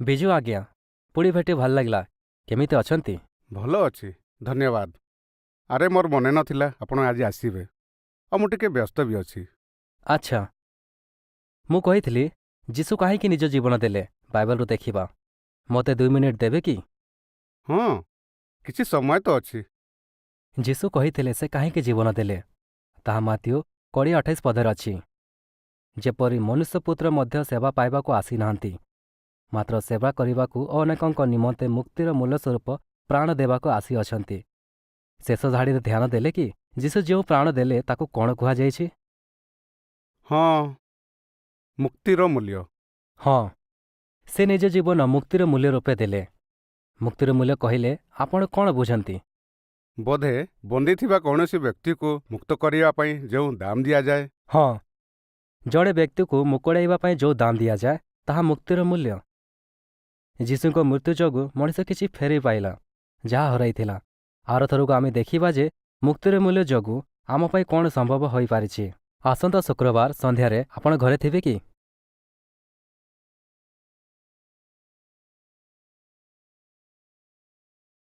ବିଜୁ ଆଜ୍ଞା, ପୁଣି ଭେଟି ଭଲ ଲାଗିଲା। କେମିତି ଅଛନ୍ତି? ଭଲ ଅଛି, ଧନ୍ୟବାଦ। ଆରେ ମୋର ମନେ ନଥିଲା ଆପଣ ଆଜି ଆସିବେ। ଆଉ ମୁଁ ଟିକେ ବ୍ୟସ୍ତ ବି ଅଛି। ଆଚ୍ଛା, ମୁଁ କହିଥିଲି ଯୀଶୁ କାହିଁକି ନିଜ ଜୀବନ ଦେଲେ ବାଇବଲରୁ ଦେଖିବା। ମୋତେ 2 ମିନିଟ୍ ଦେବେ କି? ହଁ, କିଛି ସମୟ ତ ଅଛି। ଯୀଶୁ କହିଥିଲେ ସେ କାହିଁକି ଜୀବନ ଦେଲେ। ତାହା ମାଥିଉ 20:28 ପଦରେ ଅଛି। ଯେପରି ମନୁଷ୍ୟପୁତ୍ର ମଧ୍ୟ ସେବା ପାଇବାକୁ ଆସିନାହାନ୍ତି, ମାତ୍ର ସେବା କରିବାକୁ ଓ ଅନେକଙ୍କ ନିମନ୍ତେ ମୁକ୍ତିର ମୂଲ୍ୟ ସ୍ୱରୂପ ପ୍ରାଣ ଦେବାକୁ ଆସିଅଛନ୍ତି। ଶେଷ ଧାଡ଼ିରେ ଧ୍ୟାନ ଦେଲେ କି ଯୀଶୁ ଯେଉଁ ପ୍ରାଣ ଦେଲେ ତାକୁ କ'ଣ କୁହାଯାଇଛି? ହଁ, ମୁକ୍ତିର ମୂଲ୍ୟ। ହଁ, ସେ ନିଜ ଜୀବନ ମୁକ୍ତିର ମୂଲ୍ୟ ରୂପେ ଦେଲେ। ମୁକ୍ତିର ମୂଲ୍ୟ କହିଲେ ଆପଣ କ'ଣ ବୁଝନ୍ତି? ବୋଧେ ବନ୍ଦୀ କୌଣସି ବ୍ୟକ୍ତିକୁ ମୁକ୍ତ କରିବା ପାଇଁ ଯେଉଁ ଦାମ ଦିଆଯାଏ। ହଁ, ଜଣେ ବ୍ୟକ୍ତିକୁ ମୁକୁଳାଇବା ପାଇଁ ଯେଉଁ ଦାମ ଦିଆଯାଏ ତାହା ମୁକ୍ତିର ମୂଲ୍ୟ। ଯୀଶୁଙ୍କ ମୃତ୍ୟୁ ଯୋଗୁଁ ମଣିଷ କିଛି ଫେରି ପାଇଲା, ଯାହା ହରାଇଥିଲା। ଆରଥରକୁ ଆମେ ଦେଖିବା ଯେ ମୁକ୍ତିର ମୂଲ୍ୟ ଯୋଗୁଁ ଆମ ପାଇଁ କ'ଣ ସମ୍ଭବ ହୋଇପାରିଛି। ଆସନ୍ତା ଶୁକ୍ରବାର ସନ୍ଧ୍ୟାରେ ଆପଣ ଘରେ ଥିବେ କି?